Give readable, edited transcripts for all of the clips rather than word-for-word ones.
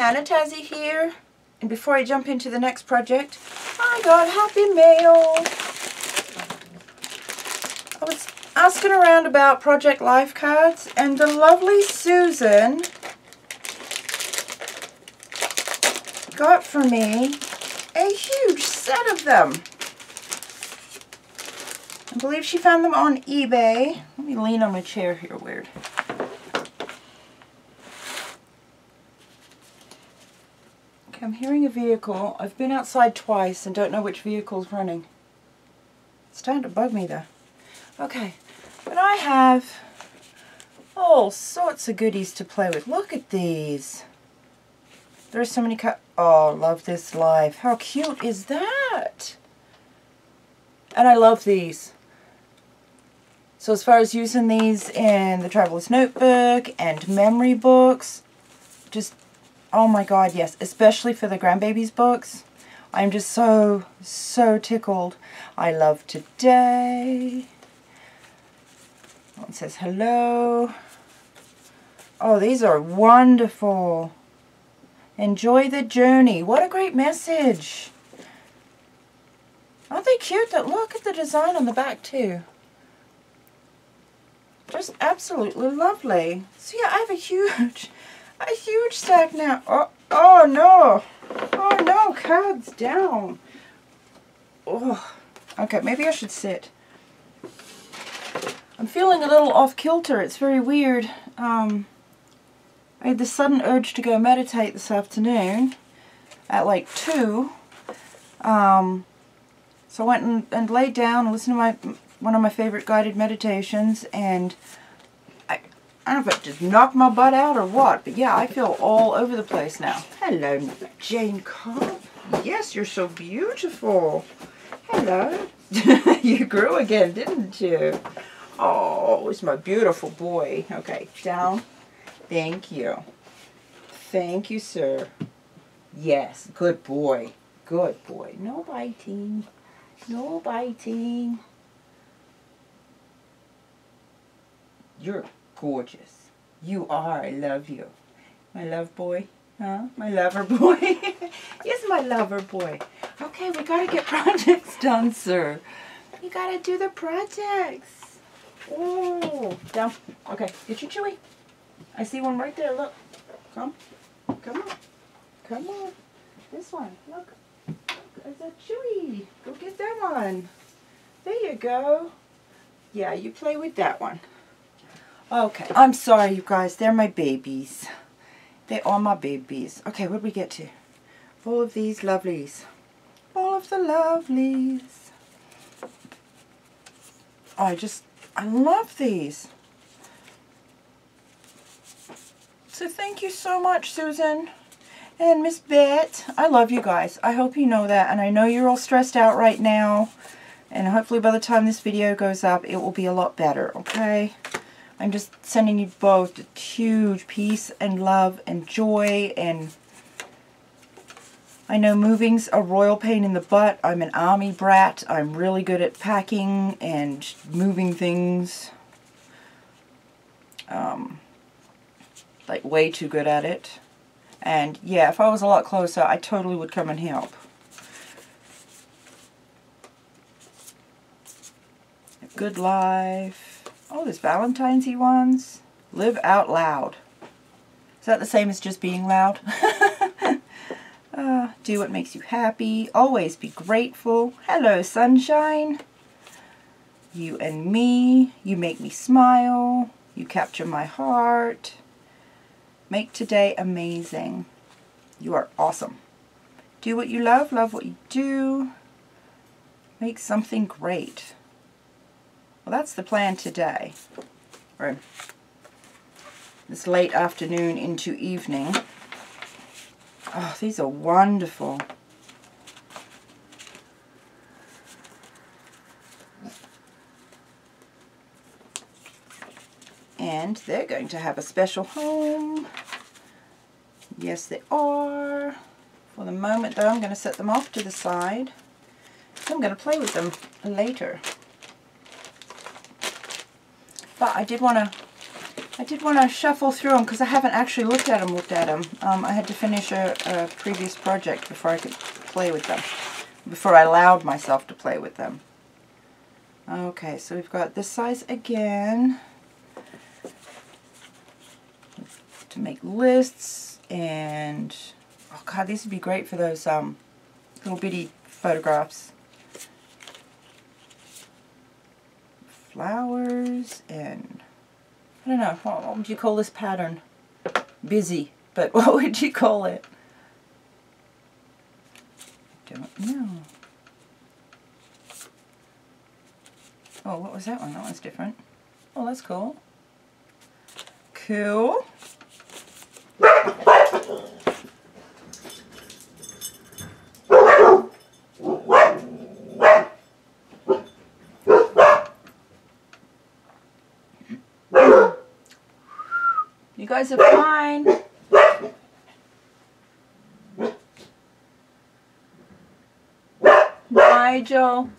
Nanna Tazzie here, and before I jump into the next project, I got happy mail. I was asking around about Project Life cards, and the lovely Susan got for me a huge set of them. I believe she found them on eBay. Let me lean on my chair here, weird. Okay, I'm hearing a vehicle. I've been outside twice and don't know which vehicle's running. It's starting to bug me though. Okay, but I have all sorts of goodies to play with. Look at these. There's so many oh, love this life. How cute is that? And I love these. So as far as using these in the Traveler's Notebook and memory books, just, oh my god, yes. Especially for the grandbabies books. I'm just so tickled. I love today. It says hello. Oh, these are wonderful. Enjoy the journey. What a great message. Aren't they cute? Look at the design on the back too. Just absolutely lovely. So yeah, I have a huge stack now. Oh no. Oh no, cards down. Oh. Okay, maybe I should sit. I'm feeling a little off kilter. It's very weird. I had this sudden urge to go meditate this afternoon at like 2. So I went and laid down and listened to one of my favorite guided meditations, and I don't know if it just knocked my butt out or what, but yeah, I feel all over the place now. Hello, Jane Cobb. Yes, you're so beautiful. Hello. You grew again, didn't you? Oh, it's my beautiful boy. Okay, down. Thank you. Thank you, sir. Yes, good boy. Good boy. No biting. No biting. You're gorgeous. You are. I love you. My love boy. Huh? My lover boy. Yes, my lover boy. Okay, we gotta get projects done, sir. We gotta do the projects. Oh, down. Okay, get your chewy. I see one right there. Look. Come. Come on. Come on. This one. Look. There's a chewy. Go get that one. There you go. Yeah, you play with that one. Okay, I'm sorry, you guys. They're my babies. They are my babies. Okay, what did we get to? All of these lovelies. All of the lovelies. Oh, I love these. So thank you so much, Susan and Miss Bet. I love you guys. I hope you know that, and I know you're all stressed out right now, and hopefully by the time this video goes up, it will be a lot better, okay? I'm just sending you both a huge peace and love and joy, and I know moving's a royal pain in the butt. I'm an army brat. I'm really good at packing and moving things. Like way too good at it. And yeah, if I was a lot closer, I totally would come and help. A good life. Oh, there's Valentine's-y ones. Live out loud. Is that the same as just being loud? Do what makes you happy. Always be grateful. Hello, sunshine. You and me. You make me smile. You capture my heart. Make today amazing. You are awesome. Do what you love. Love what you do. Make something great. Well, that's the plan today. Or this late afternoon into evening. Oh, these are wonderful. And they're going to have a special home. Yes, they are. For the moment, though, I'm going to set them off to the side. I'm going to play with them later. But I did want to I did want to shuffle through them because I haven't actually looked at them. I had to finish a previous project before I could play with them. Before I allowed myself to play with them. Okay, so we've got this size again. To make lists and... oh god, these would be great for those little bitty photographs. Flowers and... I don't know, what would you call this pattern? Busy, but what would you call it? Don't know. Oh, what was that one? That one's different. Oh, that's cool. Cool. You guys are fine. Nigel.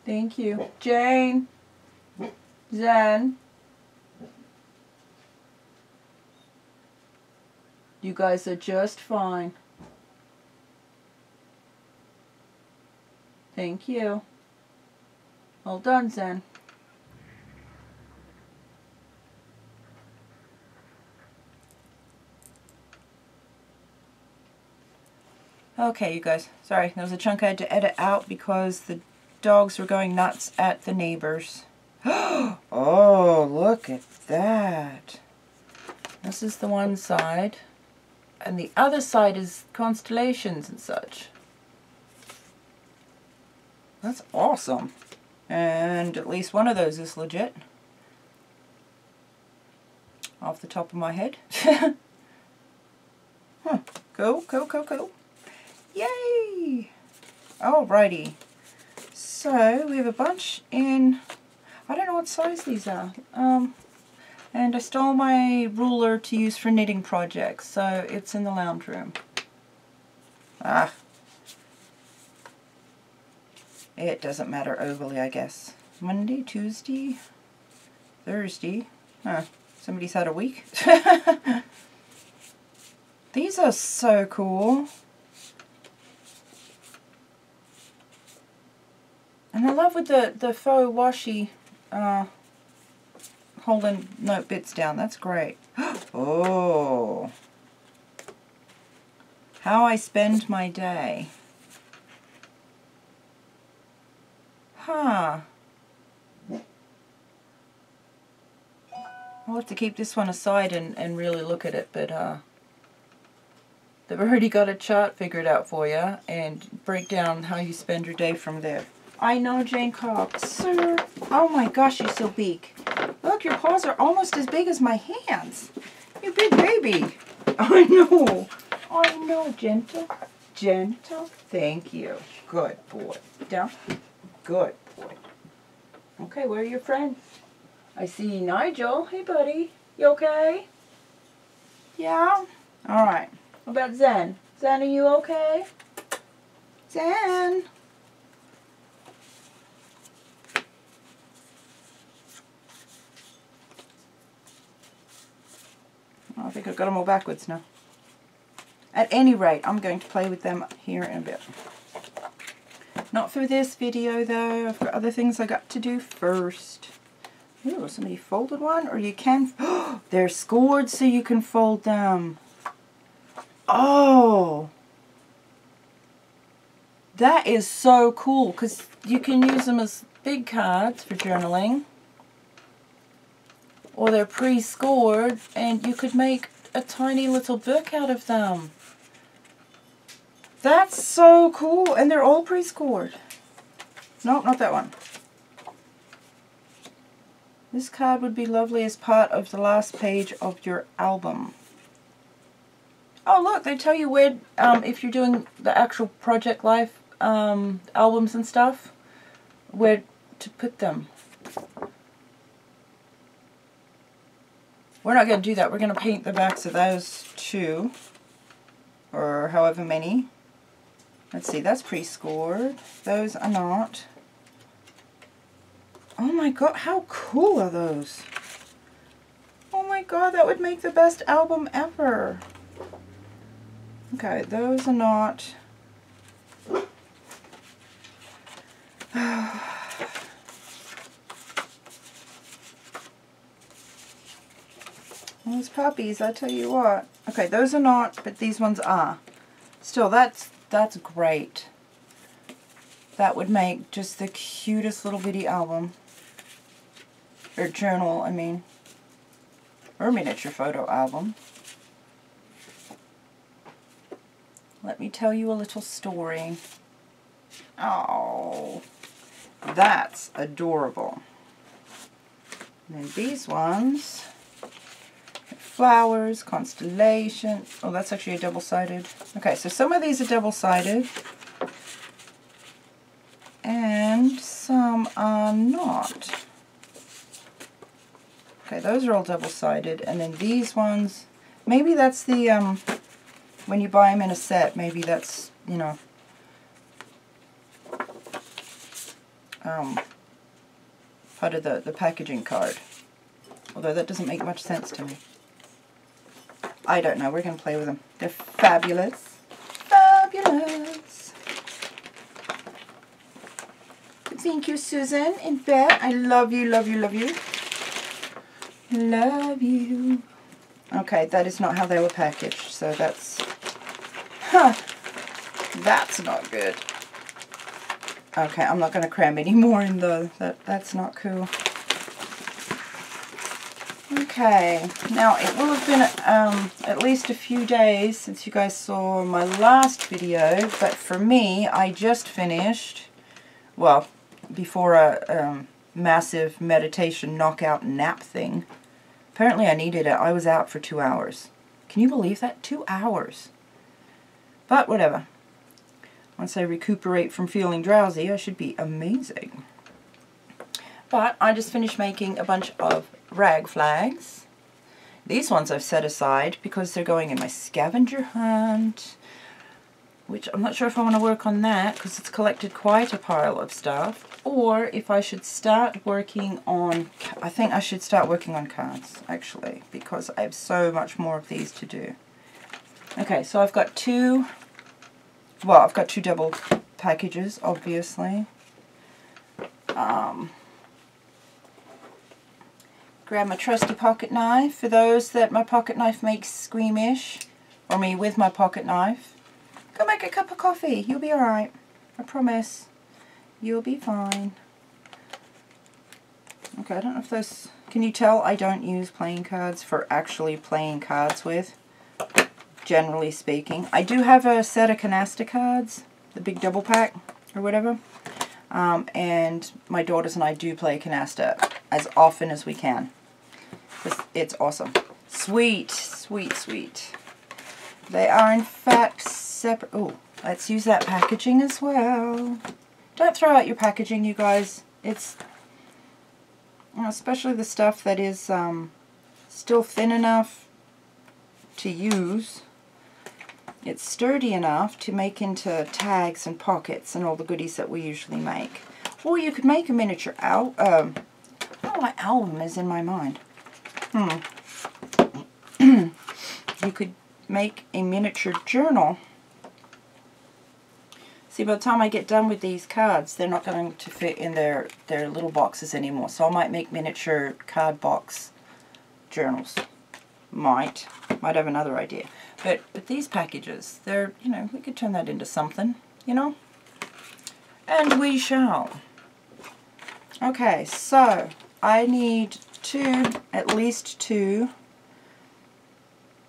Thank you. Jane. Zen. You guys are just fine. Thank you. Well done, Zen. Okay, you guys. Sorry, there was a chunk I had to edit out because the dogs were going nuts at the neighbors. Oh, look at that. This is the one side. And the other side is constellations and such. That's awesome. And at least one of those is legit. Off the top of my head. Huh. Cool, cool, cool, cool. Yay! Alrighty. So we have a bunch in, I don't know what size these are. And I stole my ruler to use for knitting projects, so it's in the lounge room. Ah. It doesn't matter overly, I guess. Monday, Tuesday, Thursday. Huh. Somebody's had a week. These are so cool. And I love with the faux washi holding note bits down. That's great. Oh. How I spend my day. Huh. I'll have to keep this one aside and really look at it, but they've already got a chart figured out for you and break down how you spend your day from there. I know, Jane Cox. Sir. Oh my gosh, you're so big. Look, your paws are almost as big as my hands. You big baby. I know. I know, gentle. Gentle. Thank you. Good boy. Down. Good boy. Okay, where are your friends? I see Nigel. Hey, buddy. You okay? Yeah? Alright. What about Zen? Zen, are you okay? Zen? I think I've got them all backwards now. At any rate, I'm going to play with them here in a bit. Not for this video though, I've got other things I got to do first. Ooh, somebody folded one, or you can, they're scored so you can fold them. Oh! That is so cool, because you can use them as big cards for journaling. Or they're pre-scored, and you could make a tiny little book out of them. That's so cool, and they're all pre-scored. No, not that one. This card would be lovely as part of the last page of your album. Oh look, they tell you where, if you're doing the actual Project Life albums and stuff, where to put them. We're not going to do that. We're going to paint the backs of those two, or however many. Let's see, that's pre-scored. Those are not. Oh my god, how cool are those? Oh my god, that would make the best album ever. Okay, those are not... Those puppies, I tell you what. Okay, those are not, but these ones are. Still, that's great. That would make just the cutest little bitty album. Or journal, I mean. Or miniature photo album. Let me tell you a little story. Oh, that's adorable. And then these ones, flowers, constellation. Oh, that's actually a double-sided. Okay, so some of these are double-sided. And some are not. Okay, those are all double-sided. And then these ones, maybe that's the, when you buy them in a set, maybe that's, you know, part of the packaging card. Although that doesn't make much sense to me. I don't know. We're going to play with them. They're fabulous. Fabulous. Thank you, Susan, in bed. I love you, love you, love you. Love you. Okay, that is not how they were packaged, so that's... Huh. That's not good. Okay, I'm not going to cram any more in though. That's not cool. Okay, now it will have been at least a few days since you guys saw my last video, but for me, I just finished, well, before a massive meditation knockout nap thing. Apparently I needed it. I was out for 2 hours. Can you believe that? 2 hours. But whatever. Once I recuperate from feeling drowsy, I should be amazing. But I just finished making a bunch of rag flags. These ones I've set aside because they're going in my scavenger hunt, which I'm not sure if I want to work on that because it's collected quite a pile of stuff, or if I should start working on, I think I should start working on cards actually, because I have so much more of these to do. Okay, so I've got two double packages, obviously. Grab my trusty pocket knife. For those that my pocket knife makes squeamish, or me with my pocket knife, go make a cup of coffee. You'll be alright. I promise. You'll be fine. Okay, I don't know if those... Can you tell I don't use playing cards for actually playing cards with? Generally speaking. I do have a set of canasta cards, the big double pack or whatever, and my daughters and I do play canasta as often as we can. It's awesome. Sweet, sweet, sweet. They are in fact separate. Oh, let's use that packaging as well. Don't throw out your packaging, you guys. It's, especially the stuff that is still thin enough to use. It's sturdy enough to make into tags and pockets and all the goodies that we usually make. Or you could make a miniature album. Oh, my album is in my mind. You could make a miniature journal. See, by the time I get done with these cards, they're not going to fit in their little boxes anymore. So I might make miniature card box journals. Might have another idea. But these packages, they're, you know, we could turn that into something, you know? And we shall. Okay, so I need at least two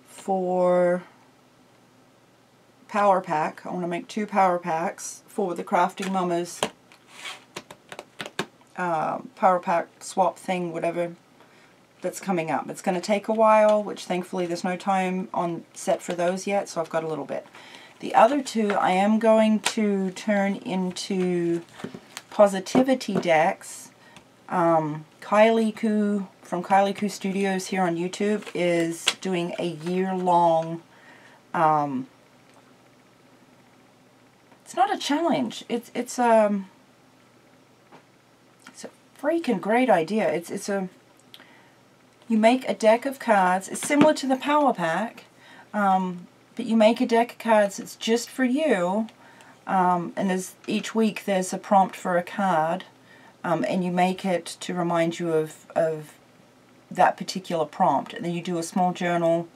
for power pack. I want to make 2 power packs for the Crafting Mamas power pack swap thing, whatever, that's coming up. It's going to take a while, which thankfully there's no time on set for those yet, so I've got a little bit. The other 2 I am going to turn into positivity decks. Kylie Koo from Kylie Koo Studios here on YouTube is doing a year-long, it's not a challenge, it's a freaking great idea. It's a you make a deck of cards. It's similar to the Power Pack, but you make a deck of cards that's just for you, and each week there's a prompt for a card, and you make it to remind you of that particular prompt. And then you do a small journal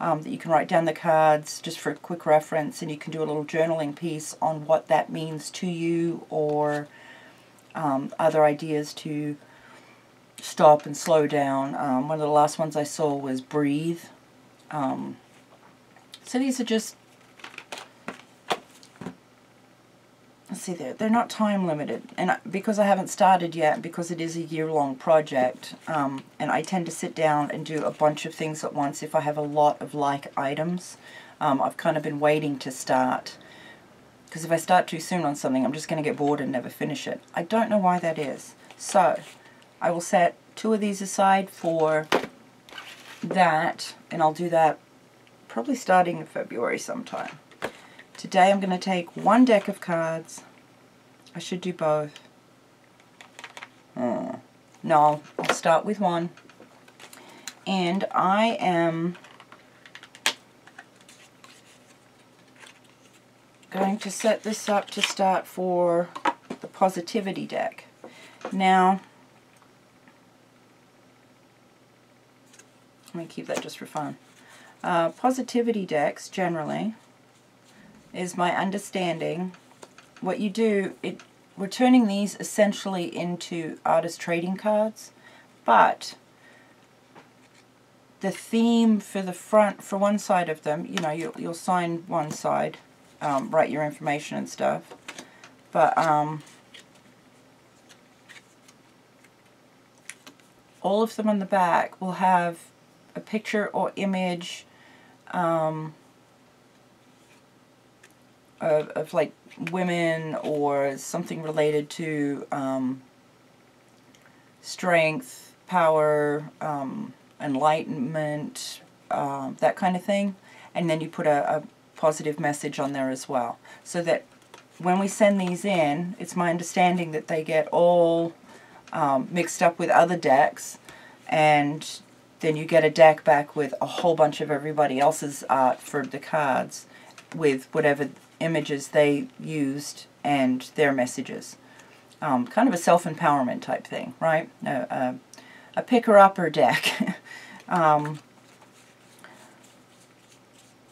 that you can write down the cards just for a quick reference, and you can do a little journaling piece on what that means to you, or other ideas to stop and slow down. One of the last ones I saw was breathe. So these are just, let's see, they're not time limited, and because I haven't started yet, because it is a year-long project, and I tend to sit down and do a bunch of things at once if I have a lot of like items. I've kind of been waiting to start, because if I start too soon on something, I'm just going to get bored and never finish it. I don't know why that is. So I will set 2 of these aside for that, and I'll do that probably starting in February sometime. Today I'm going to take 1 deck of cards. I should do both. No, I'll start with 1. And I am going to set this up to start for the positivity deck. Now, let me keep that just for fun. Positivity decks, generally, is my understanding. What you do, we're turning these essentially into artist trading cards, but the theme for the front, for one side of them, you know, you'll sign one side, write your information and stuff, but all of them on the back will have a picture or image of like women, or something related to strength, power, enlightenment, that kind of thing. And then you put a positive message on there as well, so that when we send these in, it's my understanding that they get all mixed up with other decks, and then you get a deck back with a whole bunch of everybody else's art for the cards, with whatever images they used and their messages. Kind of a self-empowerment type thing, right? A picker-upper deck.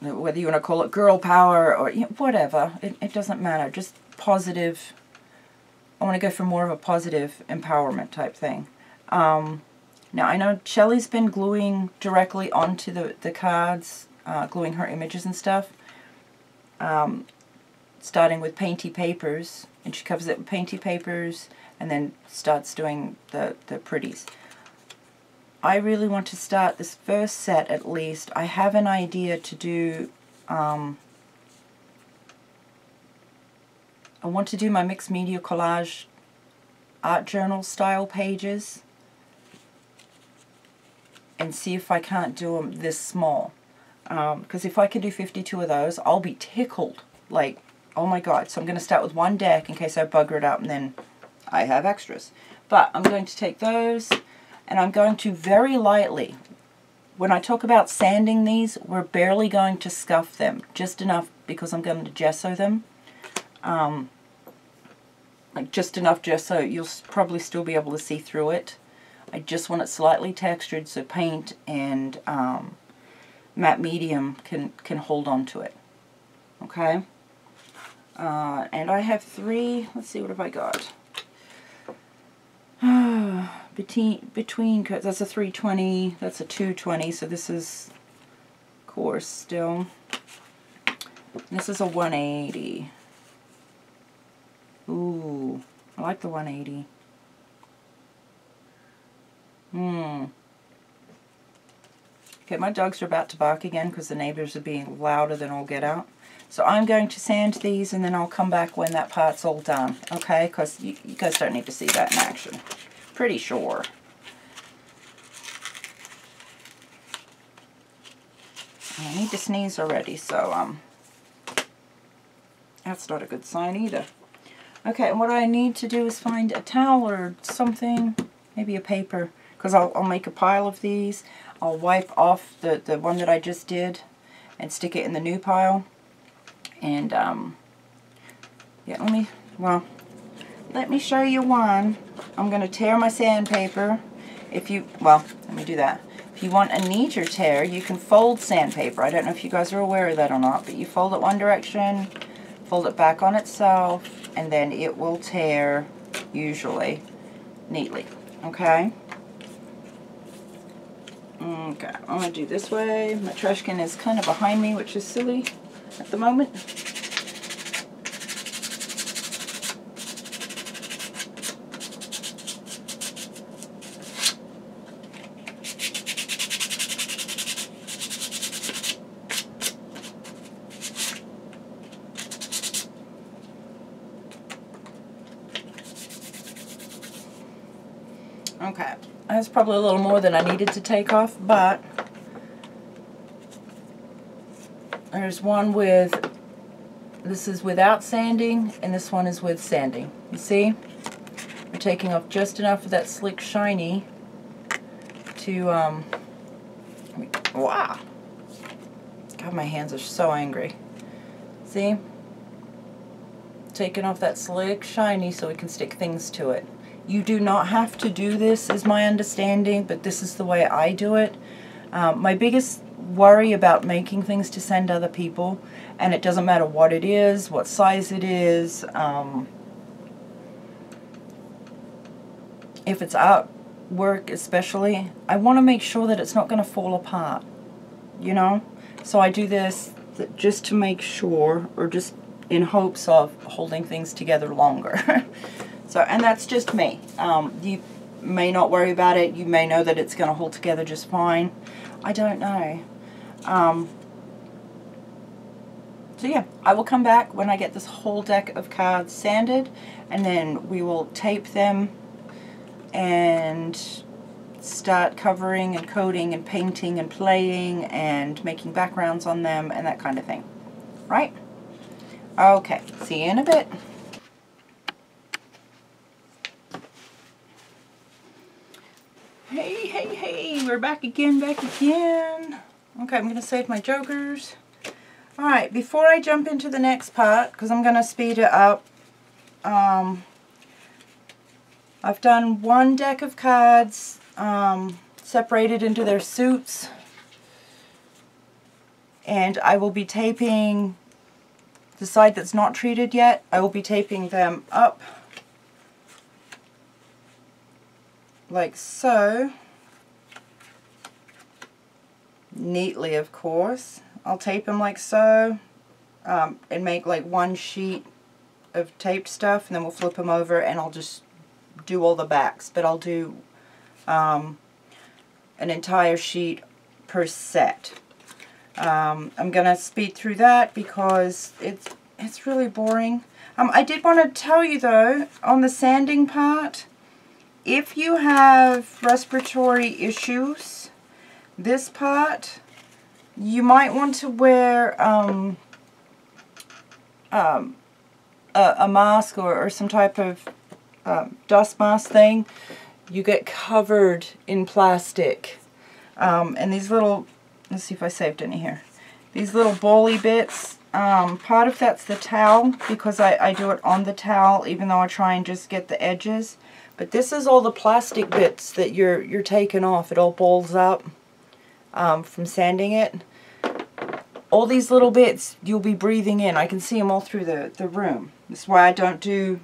Whether you want to call it girl power or whatever, it doesn't matter. Just positive. I want to go for more of a positive empowerment type thing. Now, I know Shelley's been gluing directly onto the cards, gluing her images and stuff, starting with painty papers, and she covers it with painty papers and then starts doing the pretties. I really want to start this first set at least. I have an idea to do, I want to do my mixed media collage art journal style pages, and see if I can't do them this small. Because if I can do 52 of those, I'll be tickled. Like, oh my god. So I'm going to start with 1 deck in case I bugger it up, and then I have extras. But I'm going to take those, and I'm going to very lightly, when I talk about sanding these, we're barely going to scuff them. Just enough, because I'm going to gesso them. Like just enough gesso, you'll probably still be able to see through it. I just want it slightly textured so paint and matte medium can hold on to it. Okay? And I have 3, let's see, what have I got? Between, that's a 320, that's a 220, so this is coarse still. This is a 180. Ooh, I like the 180. Okay, my dogs are about to bark again because the neighbors are being louder than all get out. So I'm going to sand these, and then I'll come back when that part's all done, okay? Because you guys don't need to see that in action. Pretty sure. I need to sneeze already, so that's not a good sign either. Okay, and what I need to do is find a towel or something, maybe a paper, because I'll make a pile of these. I'll wipe off the one that I just did and stick it in the new pile. And yeah, let me show you one. I'm going to tear my sandpaper. Well, let me do that. If you want a neater tear, you can fold sandpaper. I don't know if you guys are aware of that or not, but you fold it one direction, fold it back on itself, and then it will tear, usually, neatly. Okay? Okay, I'm going to do this way. My trash can is kind of behind me, which is silly at the moment. Okay, that's probably a little more than I needed to take off, but there's one with, this is without sanding, and this one is with sanding. You see? We're taking off just enough of that slick shiny to, wow! God, my hands are so angry. See? Taking off that slick shiny so we can stick things to it. You do not have to do this, is my understanding, but this is the way I do it. My biggest worry about making things to send other people, and it doesn't matter what it is, what size it is, if it's artwork especially, I want to make sure that it's not going to fall apart, you know? So I do this just to make sure, or just in hopes of holding things together longer. So, and that's just me. You may not worry about it. You may know that it's going to hold together just fine. I don't know. So yeah, I will come back when I get this whole deck of cards sanded, and then we will tape them and start covering and coating and painting and playing and making backgrounds on them and that kind of thing. Right? Okay, see you in a bit. Hey, we're back again. Okay, I'm going to save my jokers. Alright, before I jump into the next part, because I'm going to speed it up, I've done one deck of cards, separated into their suits, and I will be taping the side that's not treated yet. I will be taping them up like so, neatly of course. I'll tape them like so, and make like one sheet of taped stuff, and then we'll flip them over and I'll just do all the backs, but I'll do an entire sheet per set. I'm gonna speed through that because it's really boring. I did want to tell you though, on the sanding part, if you have respiratory issues, this part, you might want to wear a mask or some type of dust mask thing. You get covered in plastic. And these little, let's see if I saved any here. These little bally bits, part of that's the towel, because I do it on the towel, even though I try and just get the edges. But this is all the plastic bits that you're taking off. It all balls up from sanding it. All these little bits you'll be breathing in. I can see them all through the room. That's why I don't do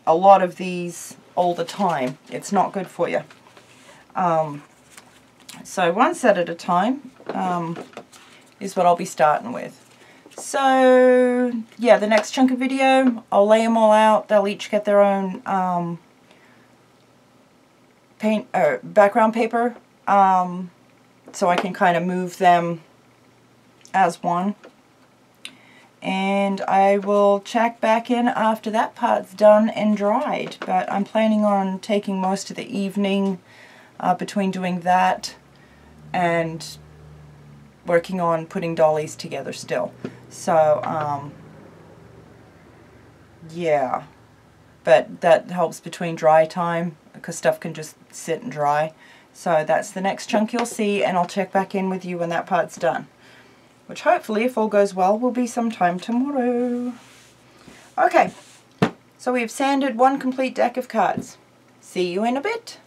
a lot of these all the time. It's not good for you. So one set at a time is what I'll be starting with. So yeah, the next chunk of video, I'll lay them all out. They'll each get their own background paper, so I can kind of move them as one. And I will check back in after that part's done and dried. But I'm planning on taking most of the evening between doing that and working on putting dollies together still. So yeah, but that helps between dry time, because stuff can just sit and dry. So that's the next chunk you'll see, and I'll check back in with you when that part's done. Which hopefully, if all goes well, will be sometime tomorrow. Okay, so we've sanded one complete deck of cards. See you in a bit.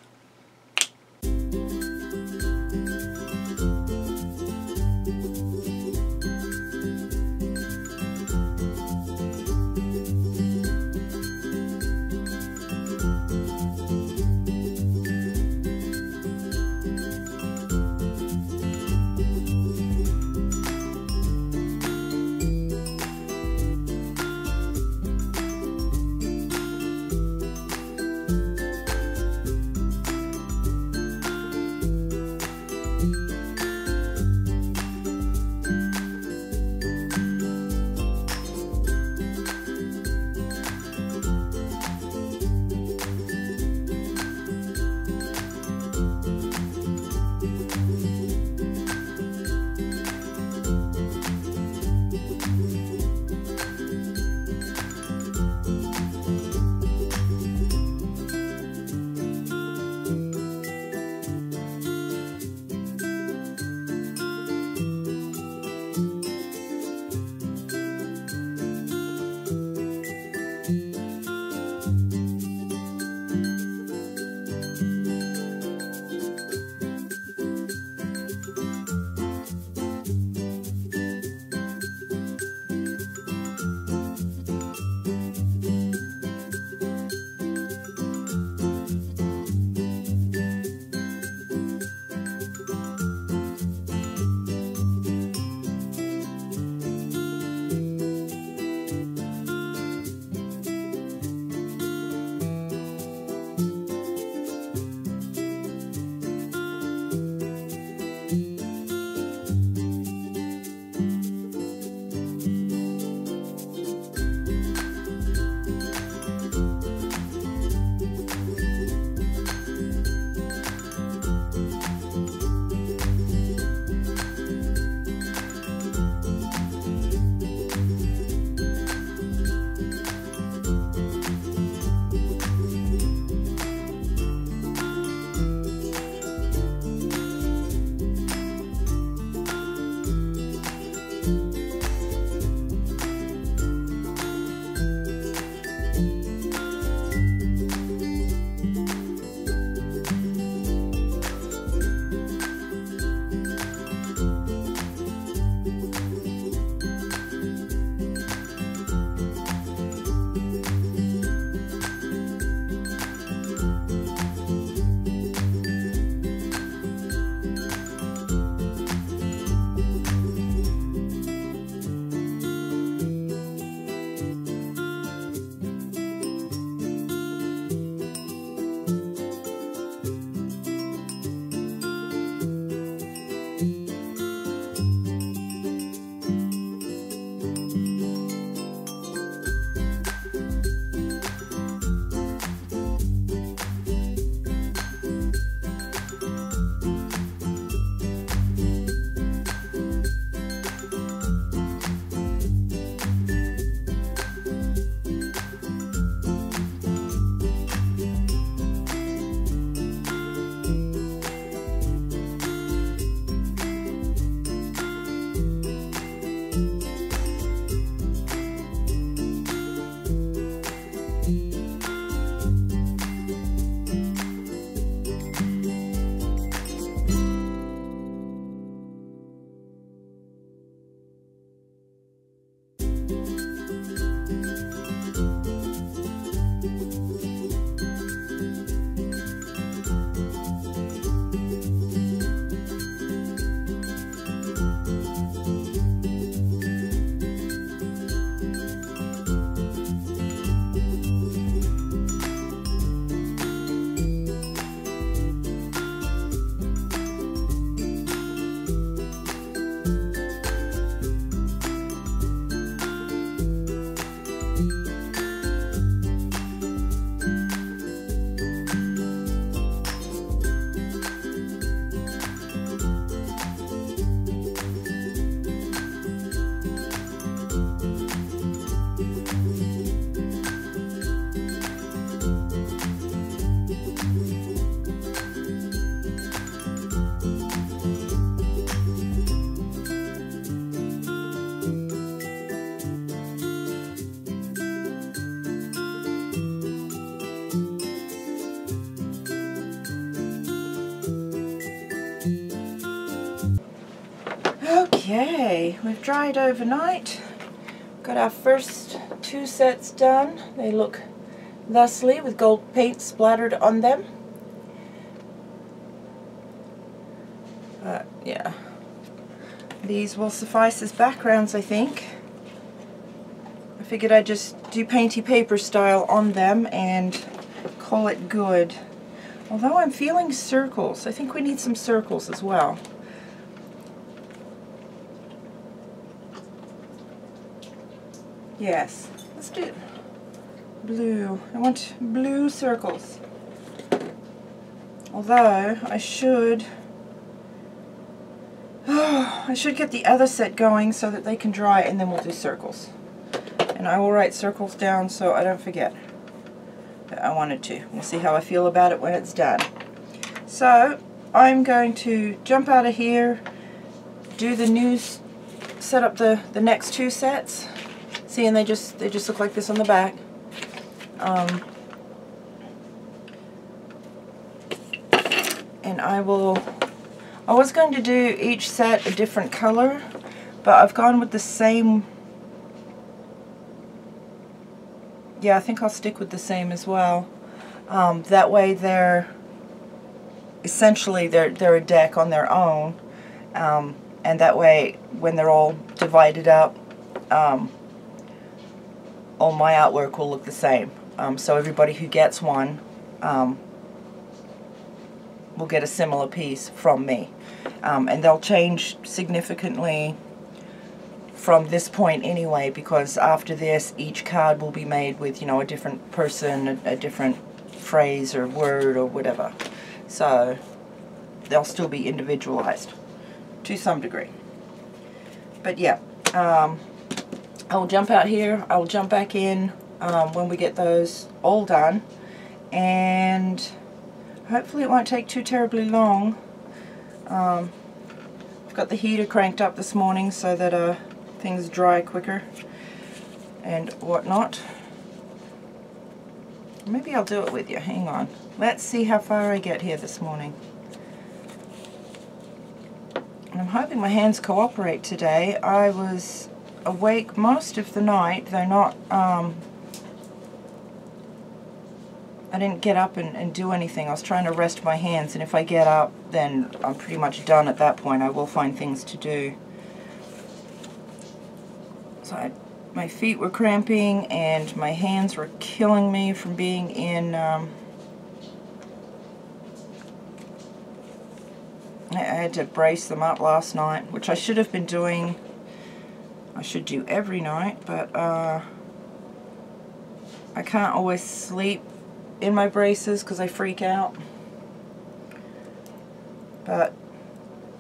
we've dried overnight. Got our first 2 sets done. They look thusly with gold paint splattered on them. Yeah, these will suffice as backgrounds, I think. I figured I'd just do painty paper style on them and call it good. Although I'm feeling circles. I think we need some circles as well. Yes, let's do blue. I want blue circles. Although I should get the other set going so that they can dry, and then we'll do circles. And I will write circles down so I don't forget that I wanted to. We'll see how I feel about it when it's done. So I'm going to jump out of here, do the news, set up the next 2 sets. See, and they just look like this on the back. And I was going to do each set a different color, but I've gone with the same. Yeah, I think I'll stick with the same as well. That way they're essentially they're a deck on their own, and that way when they're all divided up, all my artwork will look the same. So everybody who gets one will get a similar piece from me. And they'll change significantly from this point anyway, because after this each card will be made with, you know, a different person, a different phrase or word or whatever. So they'll still be individualized to some degree. But yeah, I'll jump out here, I'll jump back in when we get those all done, and hopefully it won't take too terribly long. I've got the heater cranked up this morning so that things dry quicker and whatnot. Maybe I'll do it with you, hang on. Let's see how far I get here this morning. And I'm hoping my hands cooperate today. I was awake most of the night, though not, I didn't get up and do anything. I was trying to rest my hands, and if I get up, then I'm pretty much done at that point. I will find things to do. So my feet were cramping, and my hands were killing me from being in, I had to brace them up last night, which I should have been doing. I should do every night, but I can't always sleep in my braces because I freak out. But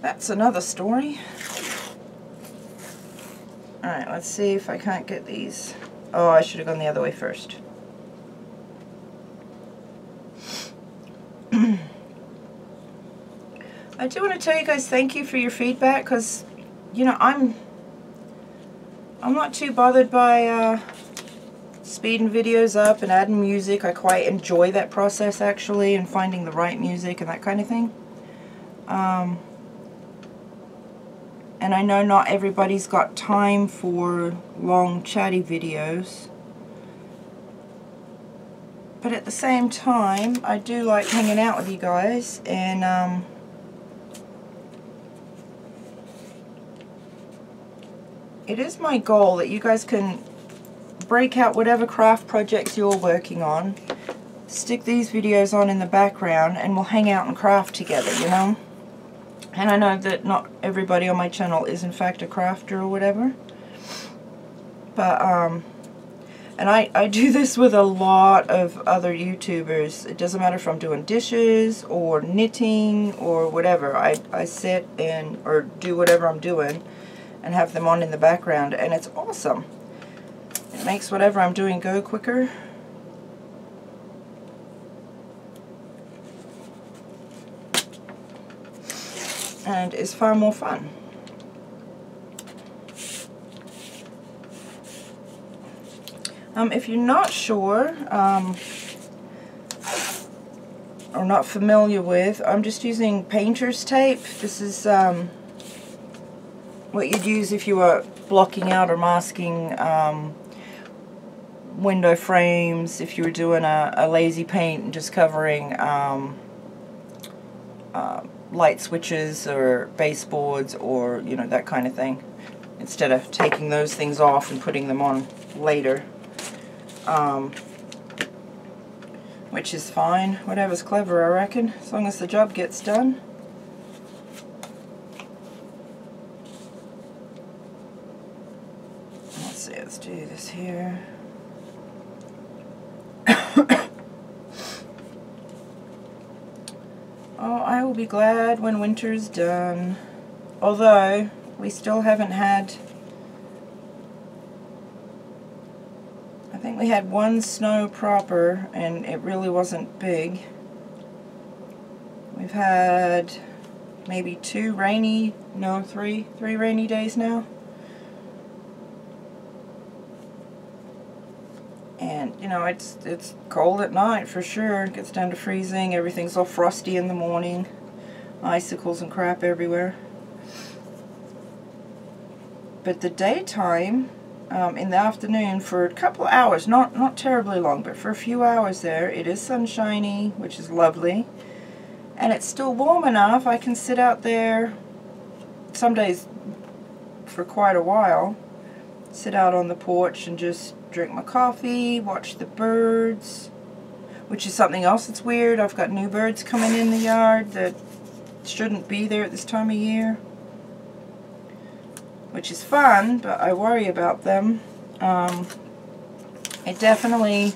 that's another story. Alright, let's see if I can't get these. Oh, I should have gone the other way first. I do want to tell you guys thank you for your feedback, because, you know, I'm not too bothered by speeding videos up and adding music. I quite enjoy that process, actually, and finding the right music and that kind of thing. And I know not everybody's got time for long chatty videos, but at the same time I do like hanging out with you guys, and it is my goal that you guys can break out whatever craft projects you're working on, stick these videos on in the background, and we'll hang out and craft together, you know? And I know that not everybody on my channel is in fact a crafter or whatever, but and I do this with a lot of other YouTubers. It doesn't matter if I'm doing dishes or knitting or whatever. I sit and or do whatever I'm doing and have them on in the background, and it's awesome. It makes whatever I'm doing go quicker. And is far more fun. If you're not sure or not familiar with, I'm just using painter's tape. This is what you'd use if you were blocking out or masking window frames, if you were doing a lazy paint and just covering light switches or baseboards or, you know, that kind of thing, instead of taking those things off and putting them on later. Which is fine. Whatever's clever, I reckon, as long as the job gets done. Let's see, let's do this here. Oh, I will be glad when winter's done. Although, we still haven't had... I think we had one snow proper, and it really wasn't big. We've had maybe three rainy days now. And, you know, it's cold at night for sure. It gets down to freezing. Everything's all frosty in the morning. Icicles and crap everywhere. But the daytime, in the afternoon, for a couple of hours, not terribly long, but for a few hours there, it is sunshiny, which is lovely. And it's still warm enough. I can sit out there some days for quite a while. Sit out on the porch and just drink my coffee, watch the birds, which is something else that's weird. I've got new birds coming in the yard that shouldn't be there at this time of year, which is fun, but I worry about them. It definitely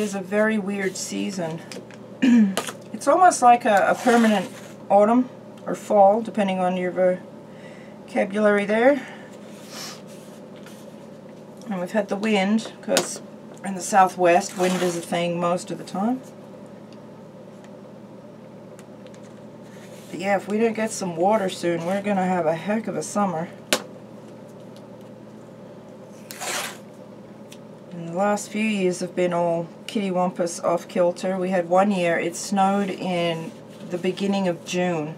is a very weird season. It's almost like a permanent autumn or fall, depending on your vocabulary there. And we've had the wind, because in the southwest, wind is a thing most of the time. But yeah, if we don't get some water soon, we're going to have a heck of a summer. And the last few years have been all kittywampus off kilter. We had one year, it snowed in the beginning of June.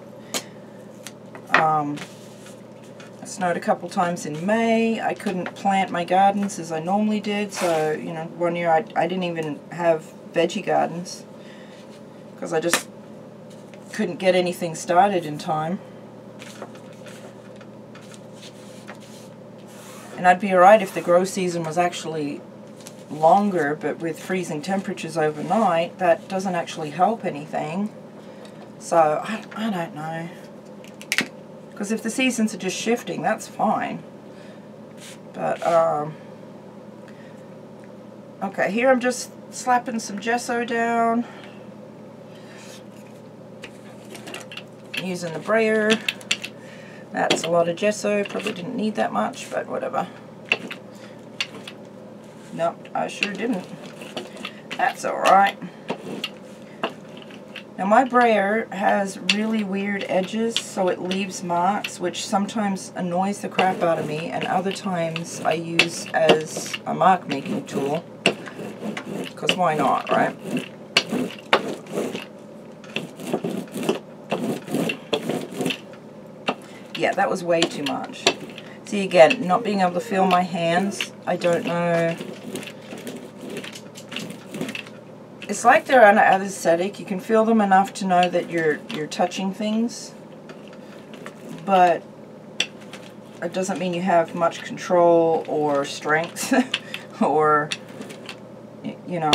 It snowed a couple times in May. I couldn't plant my gardens as I normally did, so, you know, one year I didn't even have veggie gardens because I just couldn't get anything started in time. And I'd be alright if the grow season was actually longer, but with freezing temperatures overnight, that doesn't actually help anything. So, I don't know. Because if the seasons are just shifting, that's fine. But, okay, here I'm just slapping some gesso down. Using the brayer. That's a lot of gesso. Probably didn't need that much, but whatever. Nope, I sure didn't. That's alright. Now my brayer has really weird edges, so it leaves marks, which sometimes annoys the crap out of me, and other times I use as a mark making tool. Because why not, right? Yeah, that was way too much. See, again, not being able to feel my hands, I don't know. It's like they're anesthetic. You can feel them enough to know that you're touching things, but it doesn't mean you have much control or strength, or, you know,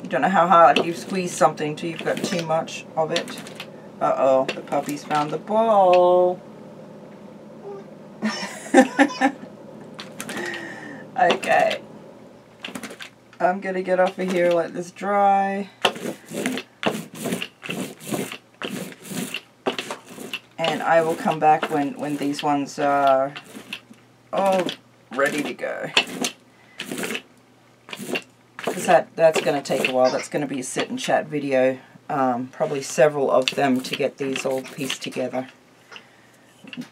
you don't know how hard you squeeze something till you've got too much of it. Uh-oh, the puppy's found the ball. Okay. I'm going to get off of here, let this dry. And I will come back when these ones are all ready to go. Because that's going to take a while. That's going to be a sit and chat video. Probably several of them to get these all pieced together.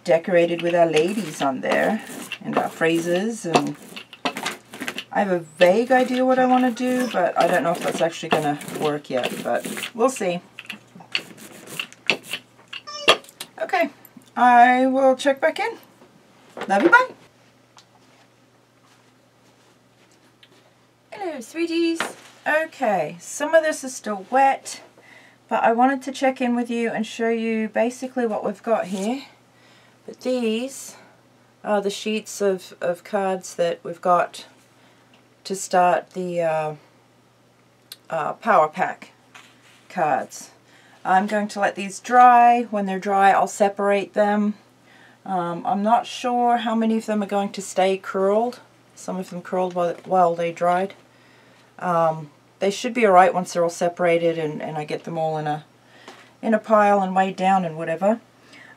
Decorated with our ladies on there. And our phrases, and I have a vague idea what I want to do, but I don't know if that's actually going to work yet, but we'll see. I will check back in. Love you, bye. Hello, sweeties. Okay, some of this is still wet, but I wanted to check in with you and show you basically what we've got here. But these are the sheets of cards that we've got to start the Power Pack cards. I'm going to let these dry. When they're dry, I'll separate them. I'm not sure how many of them are going to stay curled. Some of them curled while they dried. They should be alright once they're all separated and I get them all in a pile and weighed down and whatever.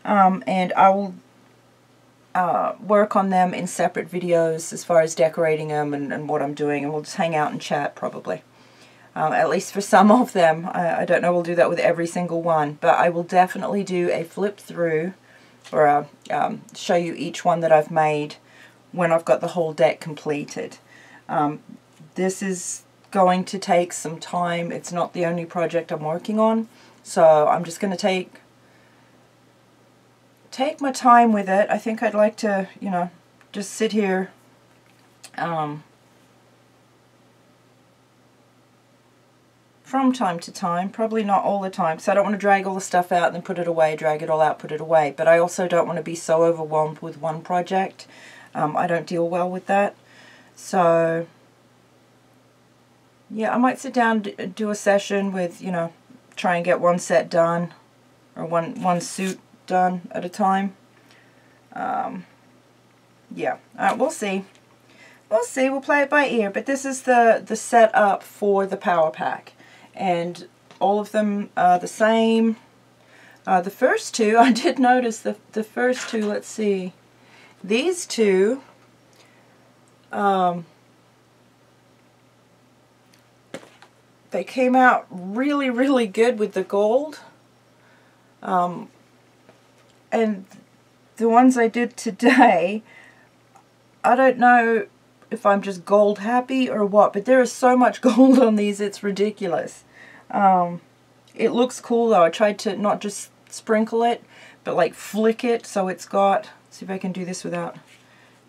And I will work on them in separate videos as far as decorating them and what I'm doing, and we'll just hang out and chat probably. At least for some of them. I don't know we'll do that with every single one, but I will definitely do a flip through or show you each one that I've made when I've got the whole deck completed. This is going to take some time. It's not the only project I'm working on, so I'm just going to take my time with it. I think I'd like to, you know, just sit here from time to time, probably not all the time, so I don't want to drag all the stuff out and then put it away, drag it all out, put it away, but I also don't want to be so overwhelmed with one project. I don't deal well with that. So yeah, I might sit down and do a session with, you know, try and get one set done or one suit done at a time. Yeah, we'll see. We'll see. We'll play it by ear. But this is the setup for the Power Pack, and all of them are the same. The first two, I did notice the first two. Let's see. These two. They came out really, really good with the gold. And the ones I did today, I don't know if I'm just gold happy or what, but there is so much gold on these, it's ridiculous. It looks cool though. I tried to not just sprinkle it, but like flick it so it's got, see if I can do this without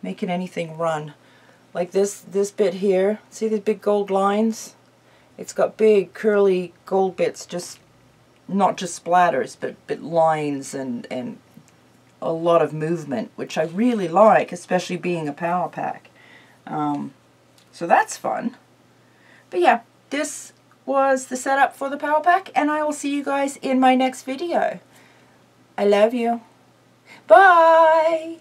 making anything run. Like this bit here, see these big gold lines? It's got big curly gold bits, just not just splatters, but lines and a lot of movement, which I really like, especially being a Power Pack. So that's fun. But yeah, this was the setup for the Power Pack, and I will see you guys in my next video. I love you. Bye!